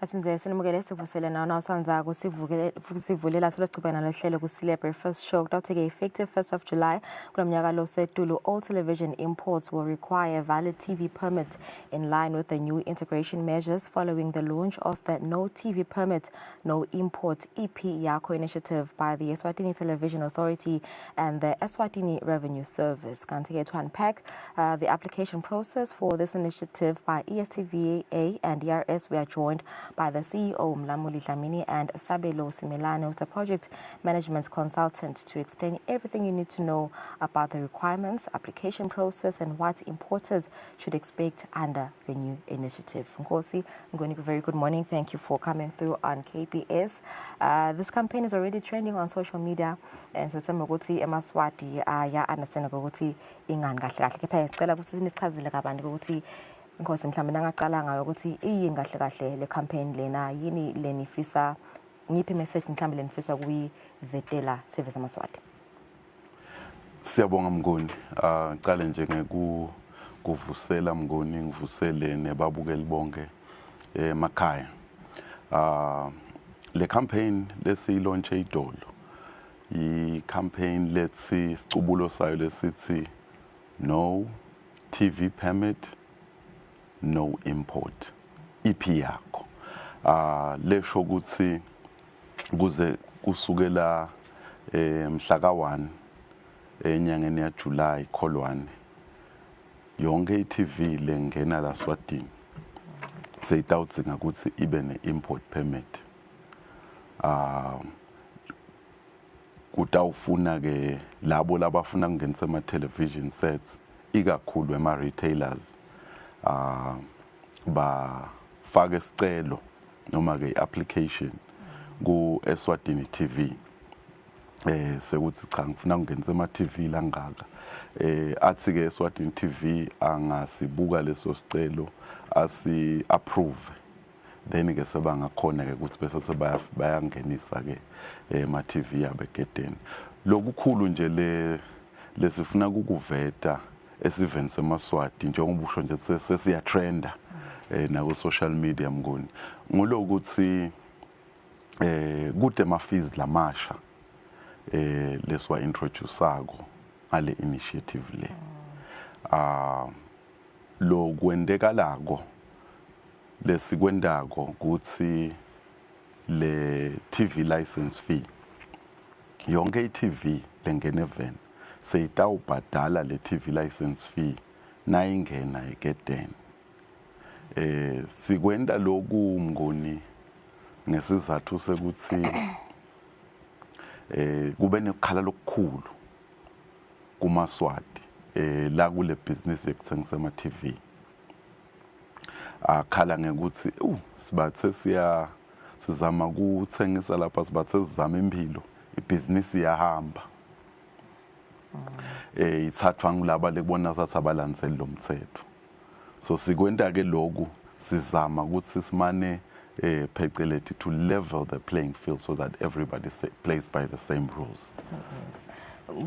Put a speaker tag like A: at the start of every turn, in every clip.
A: Asimze sinimukele sivusele nawo sandzako sivulela silocubana lohlelo ku Celebrate First Show kutawutheke effective 1st of July kulomnyaka lo setulu. All television imports will require a valid TV permit in line with the new integration measures following the launch of the No TV Permit, No Import EP Yakho initiative by the Eswatini Television Authority and the Eswatini Revenue Service. Kanti to unpack the application process for this initiative by ESTVA and ERS, we are joined by the CEO Mlamuli Dlamini and Sabelo Simelane, who's the project management consultant, to explain everything you need to know about the requirements, application process, and what importers should expect under the new initiative. Nkosi, Ngoni, very good morning. Thank you for coming through on KPS. This campaign is already trending on social media, and so Tsamoguti Emaswati ya understand ukuthi ingani kahle kahle kepha sicela ukuthi nisichazele kabantu ukuthi Nkosi mhlambe nangaqala ngayo ukuthi iyini kahle kahle le campaign lena yini lenifisa ngiphi message mhlambe lenifisa kuyivetela service amaswati.
B: Siyabonga Mngoni, ngicale nje ngekuvusela Mngoni, ngivusele nebabukeli bonke emakhaya. Le campaign lesilaunch idolo. I campaign lethi sicubulo sayo lesithi No TV Permit, No Import EP yakho. Lesho ukuthi kuze kusukela mhla ka1 enyangeni ya July -1 yonke iTV lengena la Swatini seyitawudzinga ukuthi ibe ne-import permit. Kutawufuna ke labo labafuna kungenisa ama-television sets ikakhulu ema-retailers bafake isicelo noma ke application ku Eswatini TV sekuthi cha ngifuna kungenisa ama-TV langaka athi ke Eswatini TV angasibuka leso sicelo asi approve then ke sebangakhona ke ukuthi bese sebayangenisa ke ama-TV yabo egedeni. Lokukhulu nje lesifuna ukuveta esiveni semaswati njengoba usho nje sesiya trenda na ku social media Mngoni ngulokuthi kude ma-fees lamasha leswa introduceako ngale initiative le. Lo kwendekalako lesikwendako ukuthi le TV license fee yonke iTV lengene event seyitawubhadala le TV license fee nayingena egedeni. Sikwenda loku Mngoni ngesizathu sekuthi kube nekhala lokukhulu kumaswati la kule business yekuthengisa ama-TV. Akhala ngekuthi sibathe sizama ukuthengisa lapha sibathe sizama impilo ibhizinisi yahamba. Ithathwa ngilaba lekubona sathi abalandzeli lomthetho. So sikwenda ke lokhu sizama ukuthi simane pheceleti to level the playing field so that everybody plays by the same rules.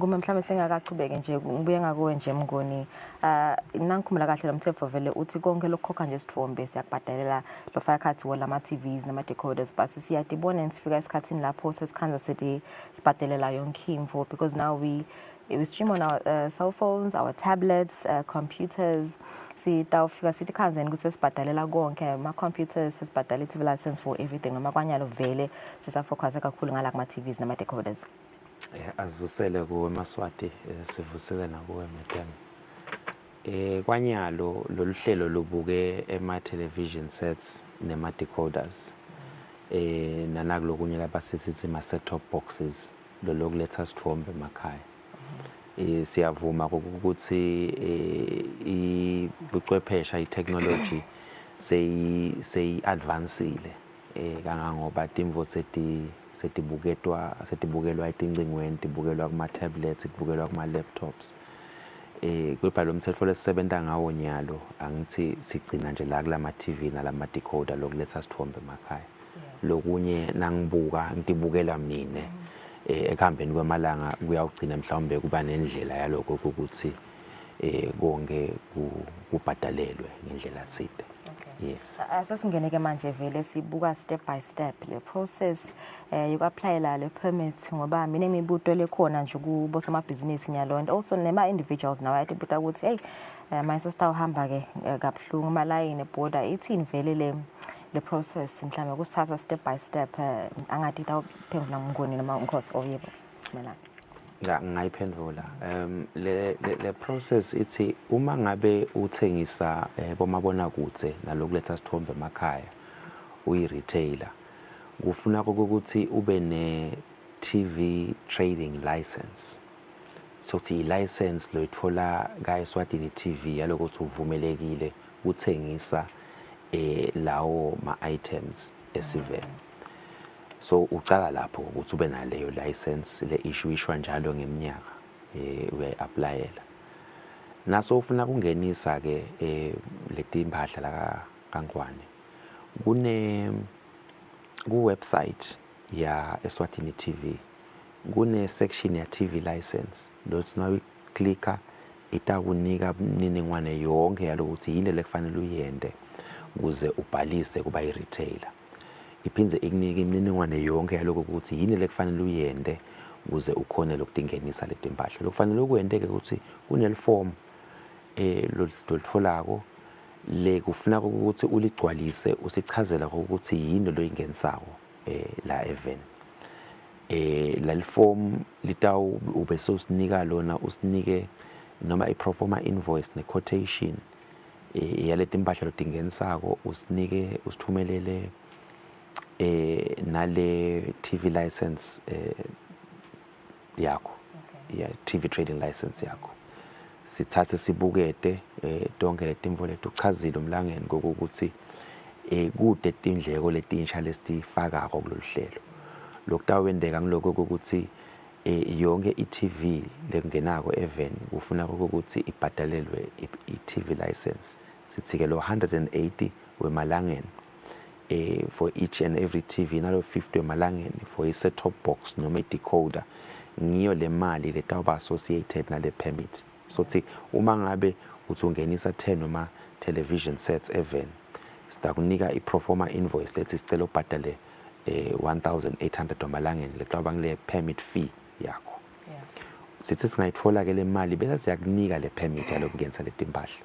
A: Kuma mhlawumbe sengakachubeke nje ngibuye ngakuwe nje Mngoni nangikhumula kahle lomthetho vele uthi konke lokukhokha nje sithombe siyakubhadalela lo fire cards wala ama TVs nama decoders but siyadibona nisifika esikhathini lapho sesikhanza sithi sibhadelela yonke info because now we stream on our cell phones, our tablets, computers. Sitawufika sithi khanzeni ukuthi sibhadalela konke ama computers sibhadala TV license for everything amakwanyalo vele sisafocus kakhulu ngala kuma TVs nama decoders.
C: Asivusele kuwe Maswati sivusele nakuwe madam. Kwanyalo lolu hlelo lubuke ema television sets nema decoders. Nanakulokunye labasisithi ma set top boxes lo lokuletha sithombe emakhaya. Siyavuma ukuthi ubuchwepheshe itechnology sey advancile kangangoba timvo setibukelwa etingcingweni tibukelwa kuma tablets tibukelwa kuma laptops kepha lo mthetho lesisebenta ngawo nyalo angithi sigcina nje la kulama TV nalama decoder lokuletha sithombe emakhaya lokunye nangibuka ngibukela mina ekuhambeni kwemalanga kuyawugcina mhlawumbe kuba nendlela yaloko ukuthi konke kubhadalelwe ngendlela tsite.
A: Okay.
C: yes.
A: Asesingeneke manje vele sibuka step by step le process yoku-applyela le permit ngoba mina imibuto lekhona nje kubosomabhizinisi nyalo and also nema-individuals nawo ayabuta ukuthi hey my sister uhamba-ke kabuhlungu malayini eborder ithini vele le process mhlawumbe kusithatha step by step angathi itawuphendula ngongoni noma ngikhosi oyebo simelana.
C: Ya ngayiphendula le process ithi uma ngabe uthengisa bomabona kude nalokuletha sithombe emakhaya uyi-retailer kufuna ukuthi ube ne TV trading license so i-license lo itfola kaEswatini TV yalokuthi uvumelekile uthengisa lawo ma-items esivele. So uqala lapho ukuthi ube naleyo license le ishwa njalo ngeminyaka uyayi-applyela. Naso ufuna kungenisa ke leti impahla la kaNgwane. Ku-website ya Eswatini TV kune section ya TV license lothi nawe clicka itakunika imininingwane yonke yalokuthi yini lekufanele uyende ukuze ubhalise kuba i-retailer. Iphindze ikunike imininingwane yonke yaloko ukuthi yini lekufanele uyende ukuze ukhone lokutingenisa leti impahla. Lokufanele ukwente ke ukuthi kuneliform lolitfolako le kufuna ukuthi uligcwalise usichazela ukuthi yini lo ingenisako la even. La form litawu ube sosinika lona usinike noma i-proforma invoice ne-quotation yaleti impahla lotingenisako usinike usithumelele nale TV license yakho ya TV trading license yakho sithathe sibukete tonke letimvo lethu uchazile umlangeni ngokuthi kude tindleko letinsha lesifakako kulolu hlelo lokutawendeka ngiloko ukuthi yonke iTV lengenako even kufuna ukuthi ibhadalelwe iTV license sithike lo 180 wemalangeni for each and every TV nalo 50 wemalangeni for i-set top box noma i-decoder ngiyo le mali letawuba associated nale permit. So thi uma ngabe uthi ungenisa 10 noma television sets even sitakunika i-proforma invoice lethi sicela ubhadale 1800 wemalangeni letawuba ngile permit fee yakho. Sithi singayitfola ke le mali bese siyakunika le permit yalokungenisa leti impahla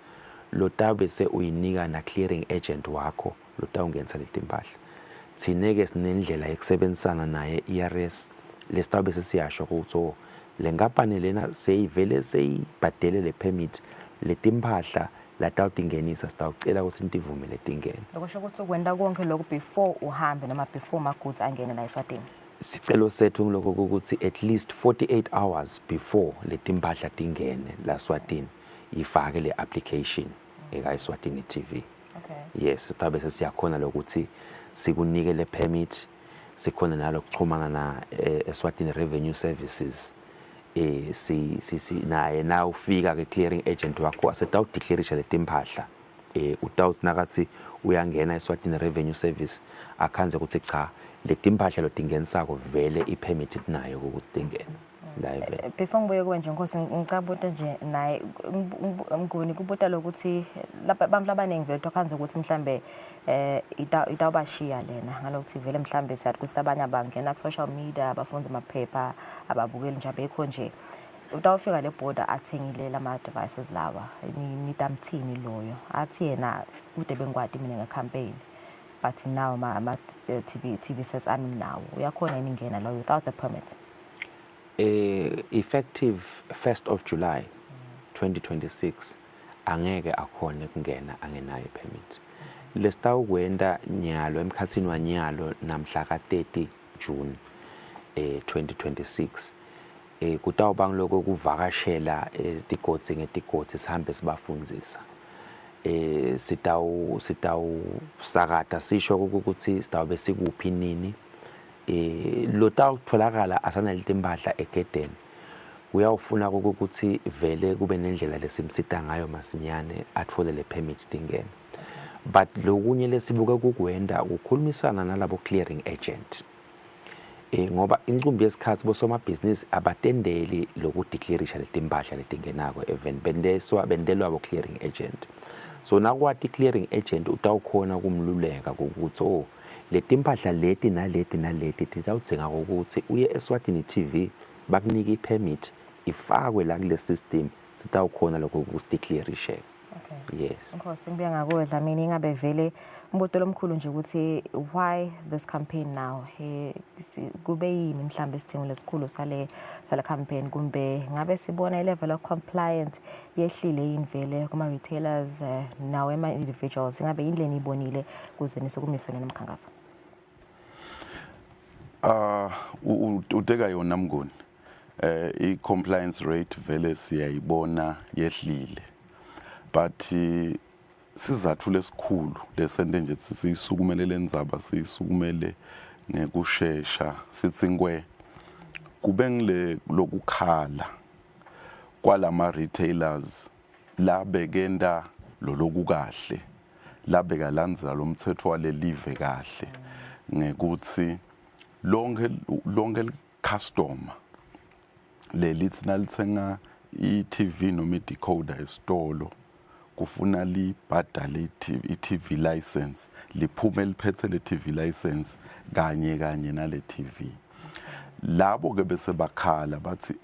C: lotawu bese uyinika na clearing agent wakho lotawungenisa leti impahla. Thineke sinendlela yekusebenzisana naye IRS lesitawu bese siyasho ukuthi le nkampani lena seyivele seyibhadele le permit leti impahla latawutingenisa sitawucela ukuthi intivume letingene.
A: Lokusho ukuthi ukwenda konke lokho before uhambe noma before magoods angene la eSwatini.
C: Sicelo sethu ngiloko ukuthi at least 48 hours before leti impahla tingene la Swatini ifake le application eka Eswatini TV.
A: Okay.
C: Yes, tabe sesiyakhona lokuthi sikunike le permit sikhona nalo kuxhumana na Eswatini Revenue Services si naye na ufika ke clearing agent wakho asetawu declaration leti impahla utawusinakathi uyangena Eswatini Revenue Service akhanze ukuthi cha leti impahla lotingenisako vele ipermit nayo ukuthi tingene la event.
A: Before ngibuye kuwe nje Nkosi ngicabota nje naye ngoni kubuta lokuthi abantu abaningi vele tokhanze ukuthi mhlambe itawubashiya lena ngalokuthi vele mhlambe siyathi kusabanye abangena ku social media abafunza amaphepha ababukeli nje abekho nje utawufika le border athengile lama devices lawa nitamthini loyo athi yena kude bengikwadi mina ngecampaign but now ma TV sets ami nawo uyakhona iningena lo without the permit.
C: Effective 1st of July 2026 angeke akhone kungena angenayo permit. Lesitawu kwenda nyalo emkhathini wanyalo namhla ka 30 June 2026 kutawuba ngiloko kuvakashela tigotsi ngetigotsi sihambe sibafundzisa. Sitawu sakata sisho ukuthi sitawube sikuphi nini lotawu kutholakala asana leti impahla egedeni uyawufuna ukuthi vele kube nendlela lesimsita ngayo masinyane athole le permit tingene. But lokunye lesibuka kukwenda ukukhulumisana nalabo clearing agent ngoba incumbi yesikhathi bosomabhizinisi abatendeli lokudeclareisha leti impahla letingenako even bendelwa abo clearing agent. so nakwati clearing agent utawukhona kumluleka ukuthi oh leti impahla leti naleti titawudzinga ukuthi uye eSwatini TV bakunike ipermit ifakwe la kule system sitawukhona lokho kusiclearishe.
A: Okay.
C: Yes.
A: Inkosi ngibuya ngakuwe Dlamini ingabe vele umbuto lomkhulu nje ukuthi why this campaign now? Kube yini mhlambe isidingo lesikhulu sale campaign kumbe ngabe sibona level of compliance yehlile yini vele kuma retailers nawe ama individuals ingabe indlela ibonile kuze nisukumisene nomkhankaso?
B: Uteka yona Mnguni. I-compliance rate vele siyayibona yehlile. But sizathu lesikhulu lesente nje sisisukumele lenzaba sisukumele ngekushesha sithi ngwe kube ngile lokukhala kwalama retailers labekenda loloku kahle labeka landzela lomthetho walelive kahle ngekuthi lonke customer lelithi nalithenga i-TV noma i-decoder esitolo kufuna libhadale i-TV license liphume liphethe le TV license kanye nale TV labo ke bese bakhala bathi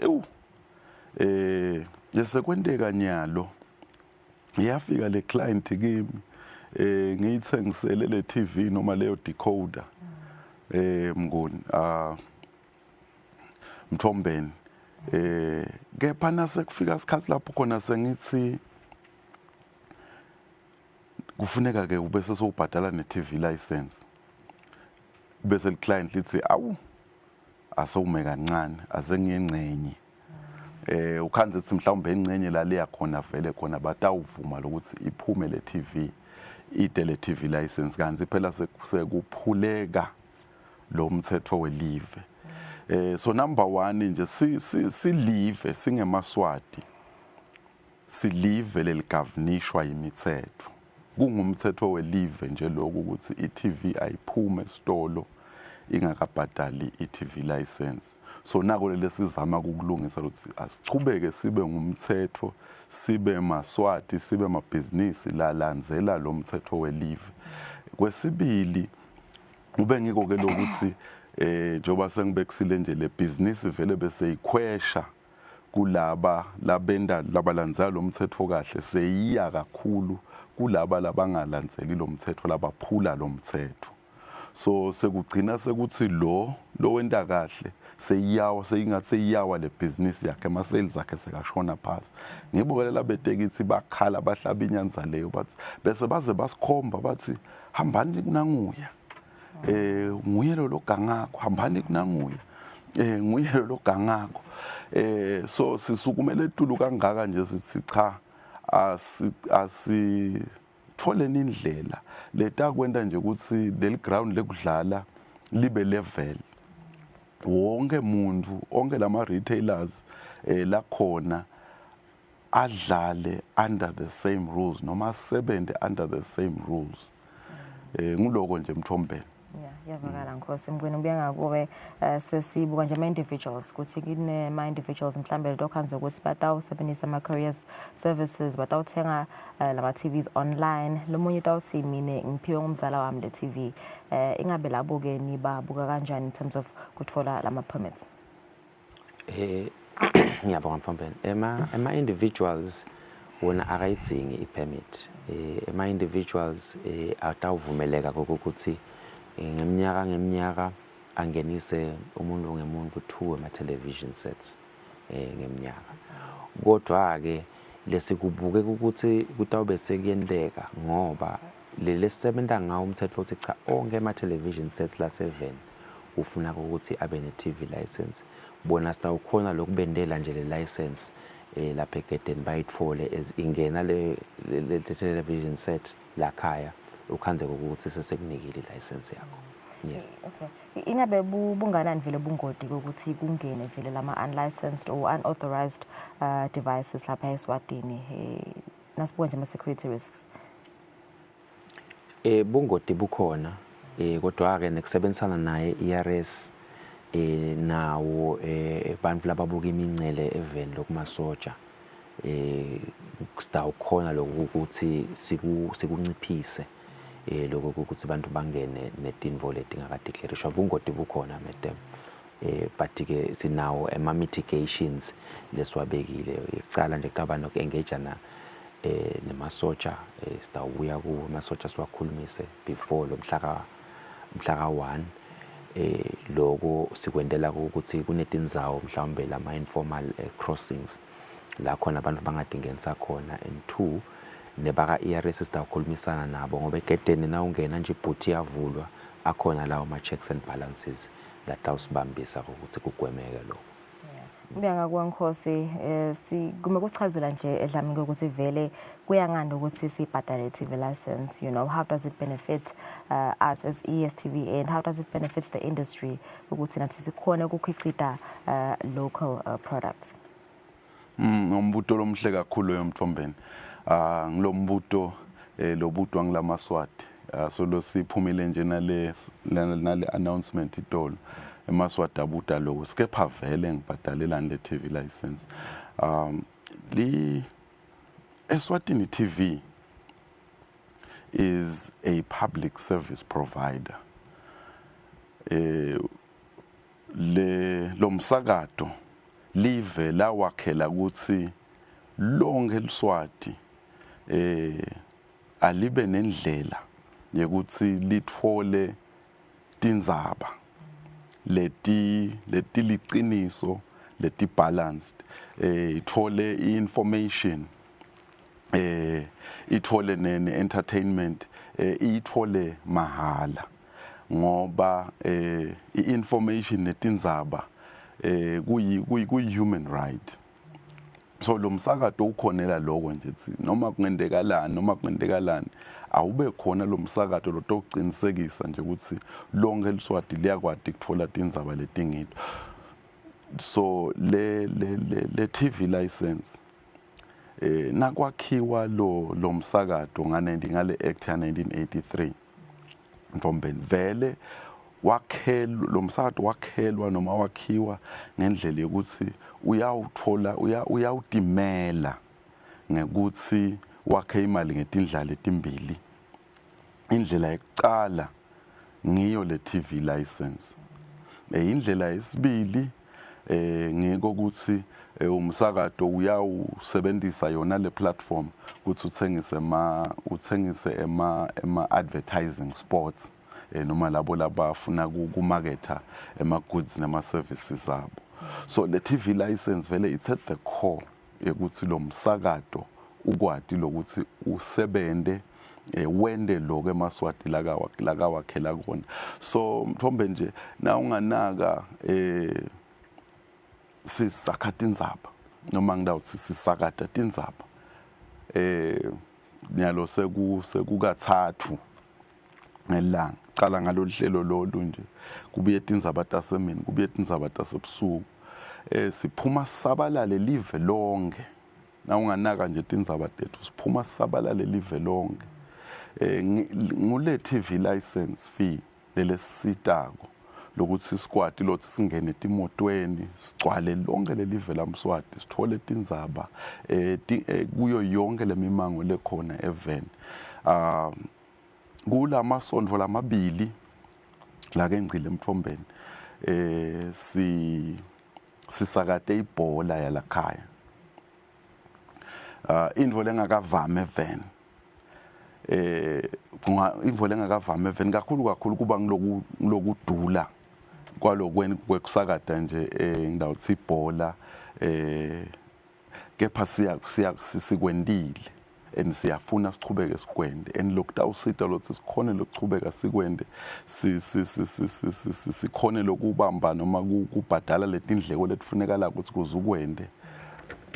B: yesekwenteka nyalo iyafika le client kimi ngiyithengisele le TV noma leyo decoder Mnguni Mthombeni kepha nasekufika isikhathi lapho khona sengithi kufuneka ke ube sesubhadala ne-TV license bese le-client lithi awu asewume kancane asengiyengcenye ukhanze ethi mhlawumbe engcenye la leya khona vele khona batawuvuma lokuthi iphume le-TV ide le-TV license kanti phela sekuphuleka lo mthetho welive. So number 1 nje silive singemaswati silive leligovernishwa imithetho kungumthetho welive nje lokho ukuthi iTV ayiphume esitolo ingakabhadali iTV license. So nako lesizama ukulungisa ukuthi asichubeke sibe ngumthetho sibe maswati sibe mabhizinisi lalandzela lo mthetho welive. Kwesibili ube ngiko ke lokuthi njoba sengibekisile nje le business vele bese ikhwesha kulaba labenda labalandzela lo mthetho kahle seyiya kakhulu kulaba labangalandzeli lo mthetho labaphula lo mthetho. So sekugcina sekuthi lo wenta kahle seyiyawa seyingathi seyiyawa le business yakhe ama sales akhe sekashona phansi. Ngibukela betekithi bakhala bahlaba inyanza leyo bathi bese baze basikhomba bathi hambani kunanguya nguye lo gangakho hambani kunanguya nguye lo gangakho so sisukumele etulu kangaka nje sithi cha asithole indlela leta kwenda nje ukuthi leli ground lekudlala libe level wonke umuntu onke lama retailers la khona adlale under the same rules noma sebenze under the same rules nguloko nje Mthombeni.
A: Yavakala Nkosi Mngweni ubuya ngakuwe sesibuka nje ama individuals ukuthi kune ama individuals mhlambe lokhanze ukuthi batawusebenzisa ama couriers services batawuthenga lama TVs online lomunye utawuthi mine ngiphiwe ngumzala wami le TV ingabe labo ke nibabuka kanjani in terms of kuthola lama permits?
C: Ngiyabonga Mthombeni ema individuals wona akayidzingi ipermit ema individuals atawuvumeleka ukuthi ngeminyaka angenise umuntu ngemuntu 2 ama television sets ngeminyaka kodwa ke lesikubuke ukuthi kutawube sekuyendeka ngoba lele sebenza ngawo umthetho uthi cha onke ama television sets la 7 ufuna ukuthi abe ne TV license bona sitawukhona lokubendela nje le license lapha egedeni bayithole as ingena le television set la khaya ukhanze ukuthi sesekunikile license yakho. Yes.
A: Okay. Ingabe bunganani vele bungodi ukuthi kungene vele lama unlicensed or unauthorized devices lapha eSwatini nasibuka nje ama security risks?
C: Bungodi bukhona kodwa ke nekusebenzisana naye IRS nawo abantu lababuka imincele eveni lokumasoja sitawukhona lokho ukuthi sikunciphise lokho ukuthi abantu bangene netinvo letingakadeclarishwa bungoti bukhona madam but ke sinawo ama mitigations leswabekile icala nje kutaba nokuengage na nemasotsha sitawubuya ku amasotsha siwakhulumise before lo mhla ka 1 lokho sikwendela ukuthi kunetindzawo mhlawumbe lama informal crossings la khona abantu bangadingenisa khona and 2 nebaka ERS sitawukhulumisana nabo ngoba egedeni na ungena nje ibhuti yavulwa akhona lawo ma checks and balances latawusibambisa ukuthi kugwemeke lokho.
A: Ngiyanga kwaNkosi kume kusichazela nje edlamini ukuthi vele kuyanganda ukuthi sibhadale TV license, you know, how does it benefit us as ESTV and how does it benefit the industry ukuthi nathi sikhona ukukhicita local products?
B: Umbuto lomhle kakhulu yomthombeni. Ngilombuto lobuto ngilamaswati. So lo siphumile nje nale announcement itolo. Emaswati abuta lokho skepha vele ngibhadalela le TV license. Eswatini TV is a public service provider. Lo msakato live la wakhela ukuthi lonke liswati alibe nendlela yokuthi lithole tindzaba leti liciniso leti balanced ithole information ithole ne entertainment ithole mahala ngoba information netindzaba kuyi human right. So lo msakato ukhonela lokho nje noma kungendekalani awube khona lo msakato lo tokuqinisekisa nje ukuthi lonke liswati liyakwadi ukuthola tindzaba letingitho. So le TV license nakwakhiwa lo msakato ngale act ya 1983 mfombeni vele lo msakato wakhelwa noma wakhiwa ngendlela yokuthi uyawudimela ngekuthi wakhe imali ngetindlela etimbili. Indlela yokuqala ngiyo le TV license. Indlela yesibili ngiko ukuthi umsakato uyawusebenzisa yona le platform ukuthi uthengise ema advertising spots noma labo labafuna kumarketa ema goods nema services abo. So the TV license vele it's at the core ukuthi lo msakato ukwati lokuthi usebende wende lokho emaswati lakawakhela kona. So mthombe nje na unganaka sisakhatha indzaba noma ngidawuthi sisakhatha tindzaba nyalo sekukathathu ngelanga qala ngalolihlelo lolu nje kubuye tindzaba tasemini kubuye tindzaba tasebusuku siphuma sabalale live lonke na unganaka nje tindzaba tethu siphuma sabalale live lonke ngule TV license fee lelesitako lokuthi sikwati lothi singene timotweni sigcwale lonke lelive lamswati sithole tindzaba kuyo yonke lemimango lekhona even kula masondvo lamabili la ke ngcile emthombeni sisakade ibhola yalakhaya indvo lengakavame even indvo lengakavame even kakhulu kuba ngilokudula kwalokweni kwekusakada nje ngidawuthi ibhola kepha sikwendile and siyafuna sichubeke sikwende and lokutawusita lothi sikhone lokuchubeka sikwende sikhone lokubamba noma kubhadala letindleko letifunekala ukuthi kuzukwende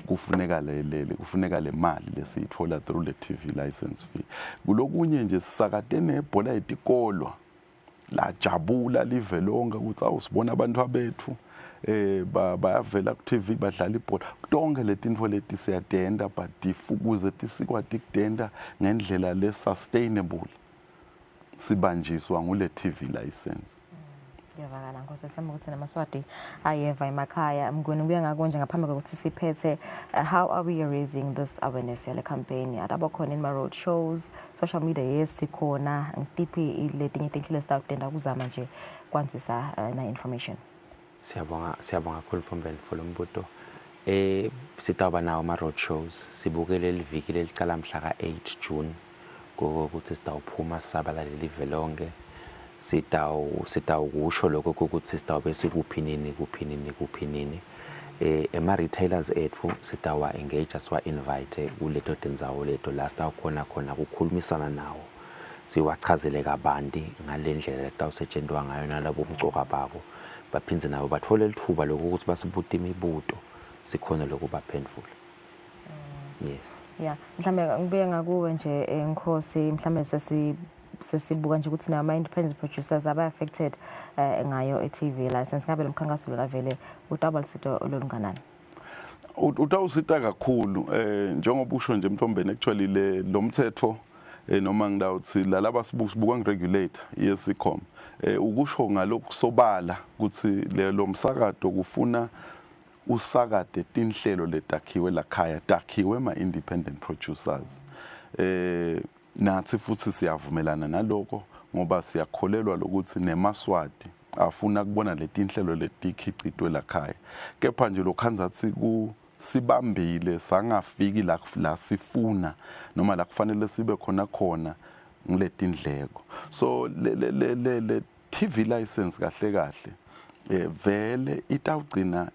B: kufuneka le mali lesiyithola through le TV license fee. Kulokunye nje sisakade nebhola yetikolwa la jabula live lonke ukuthi awusibona abantu abethu bayavela ku TV badlala ibhola konke letintfo leti siyadenda but ukuze tisikwati kudenda ngendlela le sustainable sibanjiswa ngule TV license.
A: Ngiyavakala Nkosi sami ukuthi namaswati ayeva emakhaya Mnguni ubuye ngakonje ngaphambi kokuthi siphethe how are we raising this awareness yale campaign adaba khona in road shows social media yes sikhona ngitiphi letinye inhlelo esitawudenda kuzama nje kwanzisa na information.
C: Siyabonga kakhulu Mfombeni for lo mbuto. Sitawuba nawo ama road shows sibukele liviki leliqala mhla ka-8 June ukuthi sitawuphuma sabalale live lonke. Sitawukusho lokho ukuthi sitawube sikuphinini ema retailers ethu sitawa engage siwa invite kuleto tendzawo leto la sitawukhona kukhulumisana nawo siwachazele kabanti ngalendlela etawusetshenzwa ngayo nalabo umcoka babo baphindze nabo bathola lithuba lokuthi basibuta imibuto sikhona lokubaphendula. Yes.
A: Yeah, mhlambe ngibuye ngakuwe nje Nkosi mhlambe sesibuka nje ukuthi nama independent producers aba affected ngayo TV license ngabe lomkhankaso lo vele utaba lisito olunganani.
B: Utawusita kakhulu njengoba usho nje Mthombeni actually lo mthetho noma ngidawuthi lalaba sibuka ngiregulator yesicom ukusho ngalokho sobala ukuthi lo msakazo kufuna usakade tinhlelo letakhiwe lakhaya takhiwe ma independent producers nathi futhi siyavumelana naloko ngoba siyakholelwa lokuthi nemaswati afuna kubona letinhlelo letikhicitwe lakhaya kepha nje lokhanzathi sibambile sangafiki la sifuna noma la kufanele sibe khona ngiletindleko so le TV license kahle vele itawugcina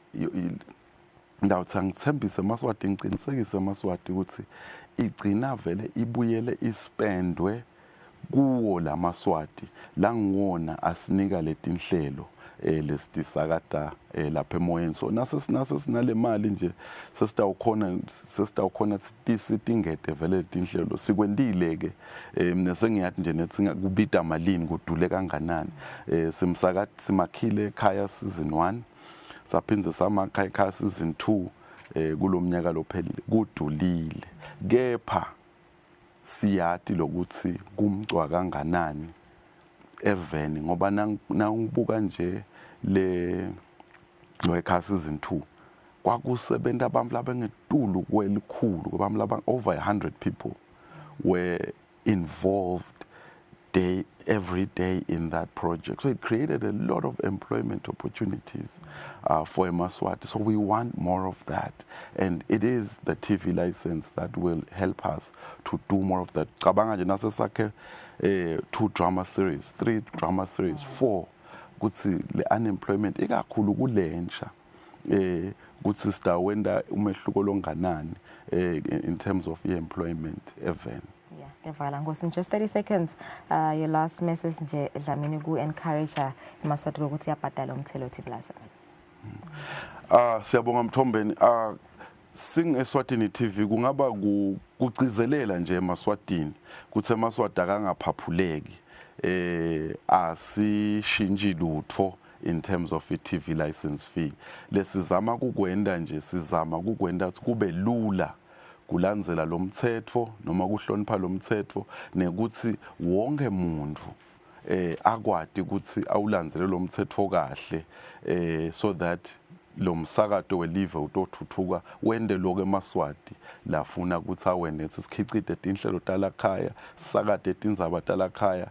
B: ndawuthi ngithembise amaswati ngicinisekise amaswati ukuthi igcina vele ibuyele ispendwe kuwo lamaswati la ngiwona asinika letinhlelo lesitisakata lapha emoyeni so nase sinale mali nje sesitawukhona sitingete vele letinhlelo sikwendile ke nesengiyathi nje nethi kubida malini kudule kanganani simakhile ekhaya season 1 saphinde samakhaya ekhaya season 2 kulomnyaka lophelile kudulile kepha siyathi lokuthi kumcwa kanganani eveni ngoba nangibuka nje lo ekhaya season 2 kwakusebenza abantu labengetulu kwelikhulu abantu laba over 100 people were involved every day in that project so it created a lot of employment opportunities for emaswati so we want more of that and it is the TV license that will help us to do more of that cabanga nje nasesakhe 2 drama series 3 drama series 4 kuthi le unemployment ikakhulu kulensha kuthi sitawenda umehluko longanani in terms of employment event.
A: Ngiyavakala Nkosi just 30 seconds your last message nje Dlamini ku encourage emaswati ukuthi yabhadala umthelo TV license.
B: Siyabonga Mthombeni singeswatini TV kungaba kucizelela nje emaswatini kuthi emaswati akangaphaphuleki asishinji lutho in terms of i-TV license fee lesizama kukwenda nje sizama kukwenda kube lula kulandzela lo mthetho noma kuhlonipha lo mthetho nekuthi wonke umuntu akwadi ukuthi awulandzele lo mthetho kahle so that lo msakazo welive utothuthuka wende lokho emaswati lafuna ukuthi awenethi sikhicite tinhlelo talakhaya sakade tindzaba talakhaya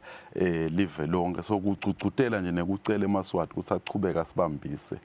B: live lonke so kucucutela nje nekucela emaswati ukuthi achubeka sibambise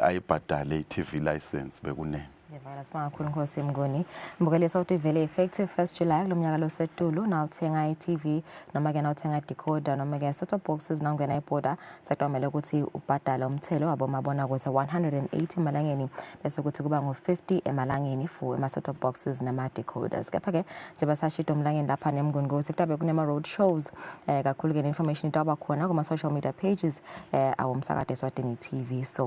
B: ayibhadale i-TV license bekunene.
A: Ngiyavakala sibonga kakhulu Nkosi Mnguni mbukele sawuthi vele effective 1st July kulomnyaka lo setulu na uthenga i-TV noma ke na uthenga decoder noma ke set top boxes na ungena iborder sekuthamela ukuthi ubhadala umthelo wabo mabona ukuthi 180 emalangeni bese kuthi kuba ngo50 emalangeni for ama set top boxes nama decoders kepha ke nje basashida umlangeni lapha neMnguni ukuthi kutabe kunema road shows kakhulu ke information itaba khona kuma social media pages awumsakade Eswatini TV so